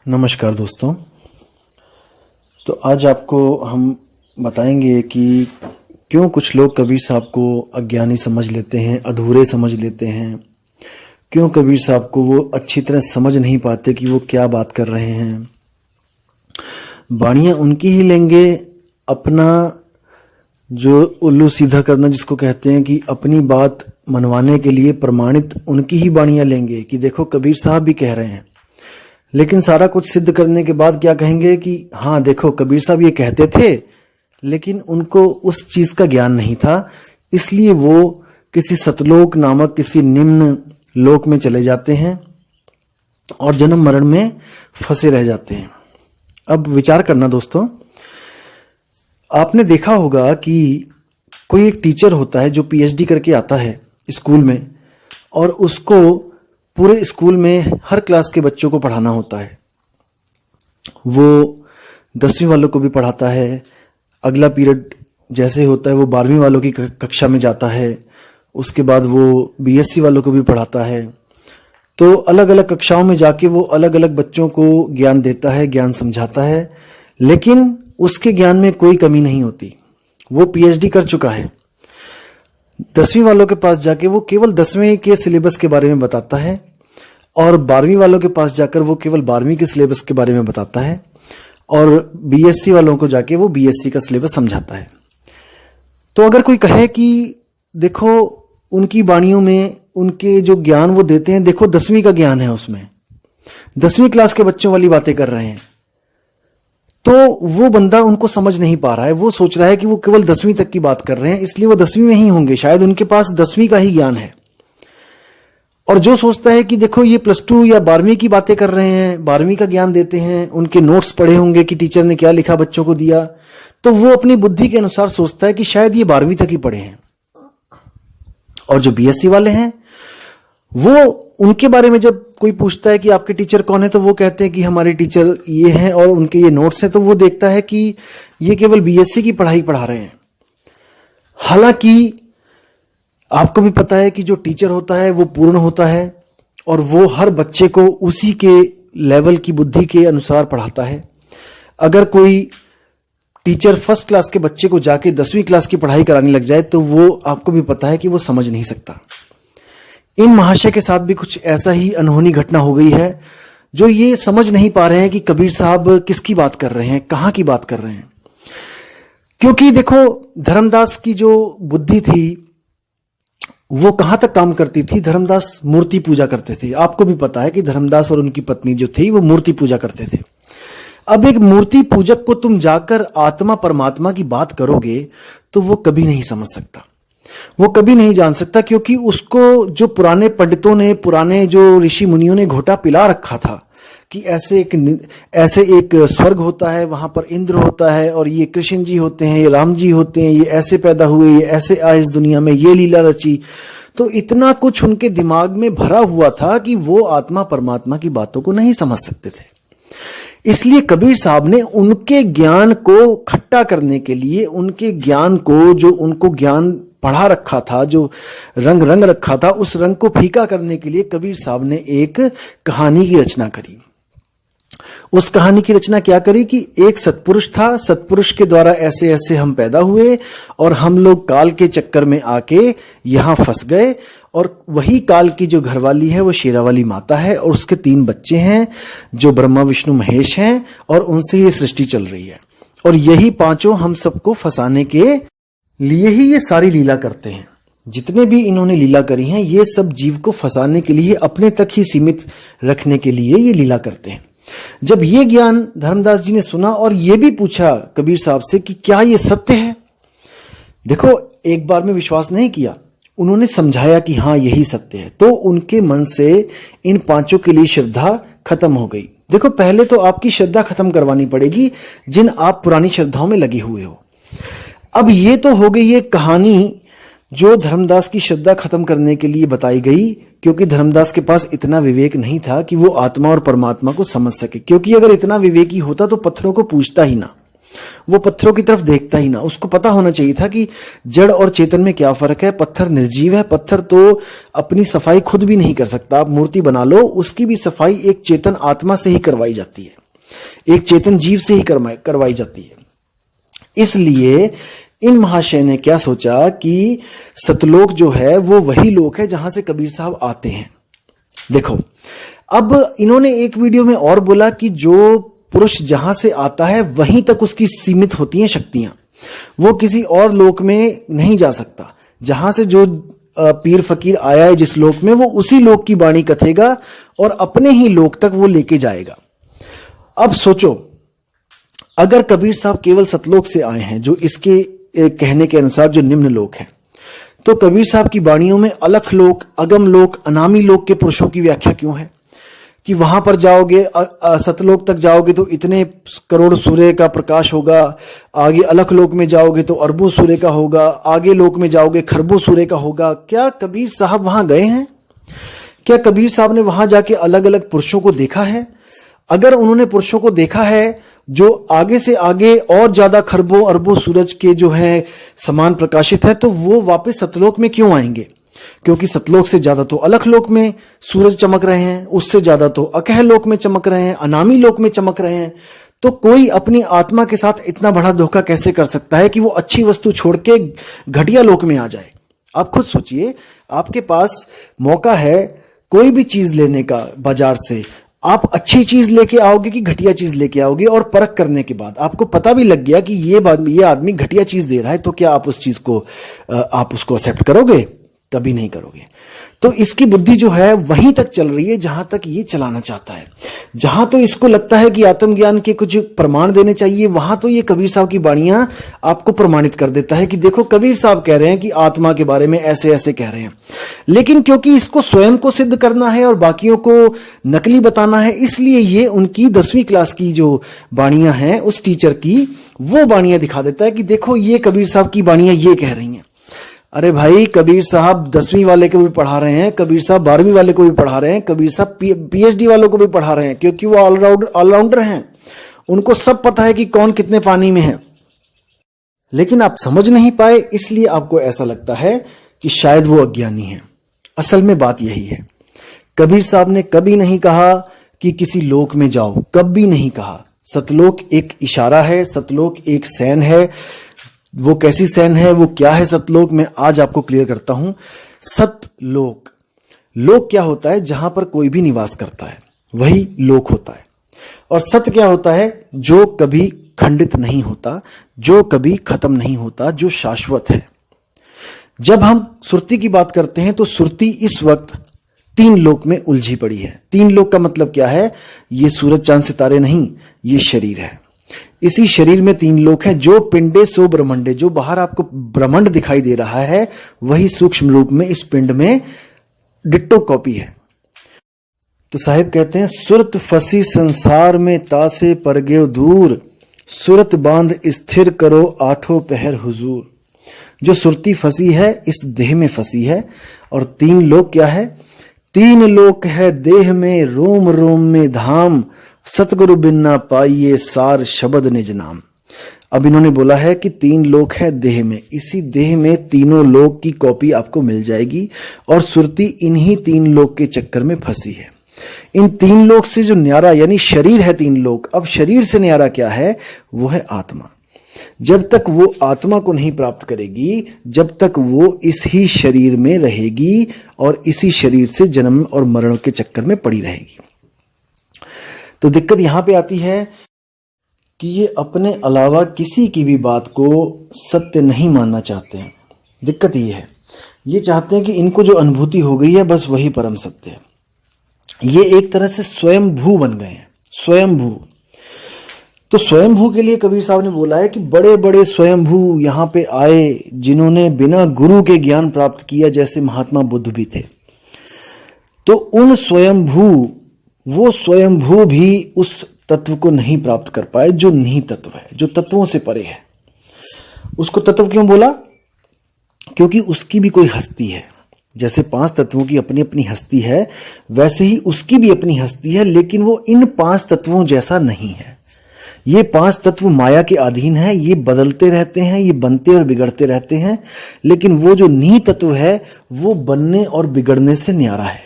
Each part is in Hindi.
नमस्कार दोस्तों। तो आज आपको हम बताएंगे कि क्यों कुछ लोग कबीर साहब को अज्ञानी समझ लेते हैं, अधूरे समझ लेते हैं। क्यों कबीर साहब को वो अच्छी तरह समझ नहीं पाते कि वो क्या बात कर रहे हैं। बाणियाँ उनकी ही लेंगे, अपना जो उल्लू सीधा करना जिसको कहते हैं कि अपनी बात मनवाने के लिए प्रमाणित उनकी ही बाणियाँ लेंगे कि देखो कबीर साहब भी कह रहे हैं। लेकिन सारा कुछ सिद्ध करने के बाद क्या कहेंगे कि हाँ देखो कबीर साहब ये कहते थे, लेकिन उनको उस चीज का ज्ञान नहीं था, इसलिए वो किसी सतलोक नामक किसी निम्न लोक में चले जाते हैं और जन्म मरण में फंसे रह जाते हैं। अब विचार करना दोस्तों, आपने देखा होगा कि कोई एक टीचर होता है जो पीएचडी करके आता है स्कूल में, और उसको पूरे स्कूल में हर क्लास के बच्चों को पढ़ाना होता है। वो 10वीं वालों को भी पढ़ाता है, अगला पीरियड जैसे होता है वो 12वीं वालों की कक्षा में जाता है, उसके बाद वो बीएससी वालों को भी पढ़ाता है। तो अलग अलग कक्षाओं में जाके वो अलग अलग बच्चों को ज्ञान देता है, ज्ञान समझाता है, लेकिन उसके ज्ञान में कोई कमी नहीं होती। वो पीएचडी कर चुका है। 10वीं वालों के पास जाके वो केवल 10वीं के सिलेबस के बारे में बताता है, और 12वीं वालों के पास जाकर वो केवल 12वीं के सिलेबस के बारे में बताता है, और बीएससी वालों को जाके वो बीएससी का सिलेबस समझाता है। तो अगर कोई कहे कि देखो उनकी वाणियों में उनके जो ज्ञान वो देते हैं, देखो 10वीं का ज्ञान है, उसमें 10वीं क्लास के बच्चों वाली बातें कर रहे हैं, तो वो बंदा उनको समझ नहीं पा रहा है। वो सोच रहा है कि वो केवल 10वीं तक की बात कर रहे हैं, इसलिए वो 10वीं में ही होंगे, शायद उनके पास 10वीं का ही ज्ञान है। और जो सोचता है कि देखो ये +2 या 12वीं की बातें कर रहे हैं, 12वीं का ज्ञान देते हैं, उनके नोट्स पढ़े होंगे कि टीचर ने क्या लिखा बच्चों को दिया, तो वो अपनी बुद्धि के अनुसार सोचता है कि शायद ये 12वीं तक ही पढ़े हैं। और जो बीएससी वाले हैं, वो उनके बारे में जब कोई पूछता है कि आपके टीचर कौन है, तो वो कहते हैं कि हमारे टीचर ये हैं और उनके ये नोट्स हैं। तो वो देखता है कि ये केवल बीएससी की पढ़ाई पढ़ा रहे हैं। हालांकि आपको भी पता है कि जो टीचर होता है वो पूर्ण होता है, और वो हर बच्चे को उसी के लेवल की बुद्धि के अनुसार पढ़ाता है। अगर कोई टीचर फर्स्ट क्लास के बच्चे को जाके 10वीं क्लास की पढ़ाई कराने लग जाए, तो वो आपको भी पता है कि वो समझ नहीं सकता। इन महाशय के साथ भी कुछ ऐसा ही अनहोनी घटना हो गई है, जो ये समझ नहीं पा रहे हैं कि कबीर साहब किसकी बात कर रहे हैं, कहाँ की बात कर रहे हैं। क्योंकि देखो धर्मदास की जो बुद्धि थी वो कहां तक काम करती थी। धर्मदास मूर्ति पूजा करते थे। आपको भी पता है कि धर्मदास और उनकी पत्नी जो थी वो मूर्ति पूजा करते थे। अब एक मूर्ति पूजक को तुम जाकर आत्मा परमात्मा की बात करोगे तो वो कभी नहीं समझ सकता, वो कभी नहीं जान सकता, क्योंकि उसको जो पुराने पंडितों ने, पुराने जो ऋषि मुनियों ने घोटा पिला रखा था कि ऐसे एक स्वर्ग होता है, वहां पर इंद्र होता है, और ये कृष्ण जी होते हैं, ये राम जी होते हैं, ये ऐसे पैदा हुए, ये ऐसे आए इस दुनिया में, ये लीला रची। तो इतना कुछ उनके दिमाग में भरा हुआ था कि वो आत्मा परमात्मा की बातों को नहीं समझ सकते थे। इसलिए कबीर साहब ने उनके ज्ञान को खट्टा करने के लिए, उनके ज्ञान को, जो उनको ज्ञान पढ़ा रखा था, जो रंग रखा था, उस रंग को फीका करने के लिए कबीर साहब ने एक कहानी की रचना करी। उस कहानी की रचना क्या करी कि एक सत्पुरुष था, सत्पुरुष के द्वारा ऐसे ऐसे हम पैदा हुए, और हम लोग काल के चक्कर में आके यहां फंस गए, और वही काल की जो घरवाली है वो शेरावाली माता है, और उसके 3 बच्चे हैं जो ब्रह्मा विष्णु महेश हैं, और उनसे ये सृष्टि चल रही है। और यही 5 हम सबको फंसाने के लिए ही ये सारी लीला करते हैं। जितने भी इन्होंने लीला करी हैं, ये सब जीव को फंसाने के लिए, अपने तक ही सीमित रखने के लिए ये लीला करते हैं। जब ये ज्ञान धर्मदास जी ने सुना और ये भी पूछा कबीर साहब से कि क्या ये सत्य है, देखो एक बार में विश्वास नहीं किया, उन्होंने समझाया कि हाँ यही सत्य है, तो उनके मन से इन 5 के लिए श्रद्धा खत्म हो गई। देखो पहले तो आपकी श्रद्धा खत्म करवानी पड़ेगी, जिन आप पुरानी श्रद्धाओं में लगे हुए हो। अब ये तो हो गई ये कहानी जो धर्मदास की श्रद्धा खत्म करने के लिए बताई गई, क्योंकि धर्मदास के पास इतना विवेक नहीं था कि वो आत्मा और परमात्मा को समझ सके। क्योंकि अगर इतना विवेकी होता तो पत्थरों को पूछता ही ना, वो पत्थरों की तरफ देखता ही ना। उसको पता होना चाहिए था कि जड़ और चेतन में क्या फर्क है। पत्थर निर्जीव है, पत्थर तो अपनी सफाई खुद भी नहीं कर सकता। आप मूर्ति बना लो, उसकी भी सफाई एक चेतन आत्मा से ही करवाई जाती है। एक चेतन जीव से ही करवाई जाती है। इसलिए इन महाशय ने क्या सोचा कि सतलोक जो है वो वही लोक है जहां से कबीर साहब आते हैं। देखो, अब इन्होंने एक वीडियो में और बोला कि जो पुरुष जहां से आता है वहीं तक उसकी सीमित होती हैं शक्तियां, वो किसी और लोक में नहीं जा सकता। जहां से जो पीर फकीर आया है जिस लोक में, वो उसी लोक की वाणी कथेगा और अपने ही लोक तक वो लेके जाएगा। अब सोचो, अगर कबीर साहब केवल सतलोक से आए हैं, जो इसके कहने के अनुसार जो निम्न लोक है, तो कबीर साहब की वाणियों में अलख लोक, अगम लोक, अनामी लोक के पुरुषों की व्याख्या क्यों है कि वहां पर जाओगे, सतलोक तक जाओगे तो इतने करोड़ सूर्य का प्रकाश होगा, आगे अलख लोक में जाओगे तो अरबों सूर्य का होगा, आगे लोक में जाओगे खरबों सूर्य का होगा। क्या कबीर साहब वहां गए हैं? क्या कबीर साहब ने वहां जाके अलग अलग पुरुषों को देखा है? अगर उन्होंने पुरुषों को देखा है जो आगे से आगे और ज्यादा खरबों अरबों सूरज के जो है समान प्रकाशित है, तो वो वापस सतलोक में क्यों आएंगे? क्योंकि सतलोक से ज्यादा तो अलख लोक में सूरज चमक रहे हैं, उससे ज्यादा तो अकह लोक में चमक रहे हैं, अनामी लोक में चमक रहे हैं। तो कोई अपनी आत्मा के साथ इतना बड़ा धोखा कैसे कर सकता है कि वो अच्छी वस्तु छोड़ के घटिया लोक में आ जाए? आप खुद सोचिए, आपके पास मौका है कोई भी चीज लेने का बाजार से, आप अच्छी चीज लेके आओगे कि घटिया चीज लेके आओगे, और परख करने के बाद आपको पता भी लग गया कि ये आदमी घटिया चीज दे रहा है, तो क्या आप उस चीज को आप उसको एक्सेप्ट करोगे? कभी नहीं करोगे। तो इसकी बुद्धि जो है वहीं तक चल रही है जहां तक ये चलाना चाहता है। जहां तो इसको लगता है कि आत्मज्ञान के कुछ प्रमाण देने चाहिए, वहां तो ये कबीर साहब की वाणियां आपको प्रमाणित कर देता है कि देखो कबीर साहब कह रहे हैं कि आत्मा के बारे में ऐसे ऐसे कह रहे हैं। लेकिन क्योंकि इसको स्वयं को सिद्ध करना है और बाकियों को नकली बताना है, इसलिए ये उनकी 10वीं क्लास की जो वाणियां हैं उस टीचर की, वो वाणियां दिखा देता है कि देखो ये कबीर साहब की वाणियां ये कह रही हैं। अरे भाई, कबीर साहब 10वीं वाले को भी पढ़ा रहे हैं, कबीर साहब 12वीं वाले को भी पढ़ा रहे हैं, कबीर साहब पीएचडी वालों को भी पढ़ा रहे हैं, क्योंकि वो ऑलराउंडर हैं। उनको सब पता है कि कौन कितने पानी में है। लेकिन आप समझ नहीं पाए, इसलिए आपको ऐसा लगता है कि शायद वो अज्ञानी है। असल में बात यही है, कबीर साहब ने कभी नहीं कहा कि किसी लोक में जाओ, कभी नहीं कहा। सतलोक एक इशारा है, सतलोक एक सैन है। वो कैसी सैन है, वो क्या है सतलोक, मैं आज आपको क्लियर करता हूं। सतलोक, लोक क्या होता है? जहां पर कोई भी निवास करता है वही लोक होता है। और सत्य क्या होता है? जो कभी खंडित नहीं होता, जो कभी खत्म नहीं होता, जो शाश्वत है। जब हम सुरती की बात करते हैं तो सुरती इस वक्त 3 लोक में उलझी पड़ी है। 3 लोक का मतलब क्या है? ये सूरज चांद सितारे नहीं, ये शरीर है। इसी शरीर में 3 लोक हैं। जो पिंडे सो ब्रह्मंडे, जो बाहर आपको ब्रह्मांड दिखाई दे रहा है वही सूक्ष्म रूप में इस पिंड में डिट्टो कॉपी है। तो साहिब कहते हैं, सुरत फसी संसार में तासे परगेव दूर, सुरत बांध स्थिर करो आठों पहर हुजूर। जो सुरती फंसी है इस देह में फंसी है। और 3 लोक क्या है? 3 लोक है देह में, रोम रोम में धाम, सतगुरु बिन ना पाइये सार शब्द निज नाम। अब इन्होंने बोला है कि 3 लोक है देह में, इसी देह में तीनों लोक की कॉपी आपको मिल जाएगी। और सुरती इन्हीं 3 लोक के चक्कर में फंसी है। इन 3 लोक से जो न्यारा, यानी शरीर है 3 लोक, अब शरीर से न्यारा क्या है? वो है आत्मा। जब तक वो आत्मा को नहीं प्राप्त करेगी, जब तक वो इस ही शरीर में रहेगी और इसी शरीर से जन्म और मरण के चक्कर में पड़ी रहेगी। तो दिक्कत यहां पे आती है कि ये अपने अलावा किसी की भी बात को सत्य नहीं मानना चाहते हैं। दिक्कत ये है, ये चाहते हैं कि इनको जो अनुभूति हो गई है बस वही परम सत्य है। ये एक तरह से स्वयंभू बन गए हैं, स्वयंभू। तो स्वयंभू के लिए कबीर साहब ने बोला है कि बड़े बड़े स्वयंभू यहाँ पे आए जिन्होंने बिना गुरु के ज्ञान प्राप्त किया, जैसे महात्मा बुद्ध भी थे। तो उन स्वयंभू, वो स्वयंभू भी उस तत्व को नहीं प्राप्त कर पाए जो निहित तत्व है, जो तत्वों से परे है। उसको तत्व क्यों बोला? क्योंकि उसकी भी कोई हस्ती है। जैसे 5 तत्वों की अपनी अपनी हस्ती है, वैसे ही उसकी भी अपनी हस्ती है, लेकिन वो इन 5 तत्वों जैसा नहीं है। ये 5 तत्व माया के अधीन है, ये बदलते रहते हैं, ये बनते और बिगड़ते रहते हैं। लेकिन वो जो निहित तत्व है वो बनने और बिगड़ने से न्यारा है।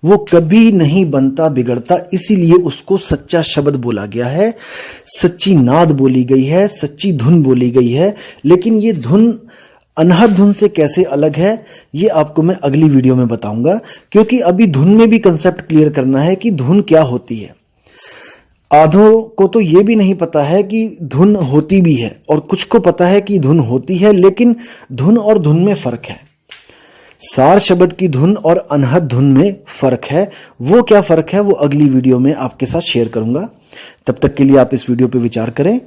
वो कभी नहीं बनता बिगड़ता, इसीलिए उसको सच्चा शब्द बोला गया है, सच्ची नाद बोली गई है, सच्ची धुन बोली गई है। लेकिन ये धुन अनहद धुन से कैसे अलग है, ये आपको मैं अगली वीडियो में बताऊंगा, क्योंकि अभी धुन में भी कंसेप्ट क्लियर करना है कि धुन क्या होती है। आधों को तो ये भी नहीं पता है कि धुन होती भी है, और कुछ को पता है कि धुन होती है, लेकिन धुन और धुन में फर्क है। सार शब्द की धुन और अनहद धुन में फर्क है। वो क्या फर्क है वो अगली वीडियो में आपके साथ शेयर करूंगा। तब तक के लिए आप इस वीडियो पे विचार करें।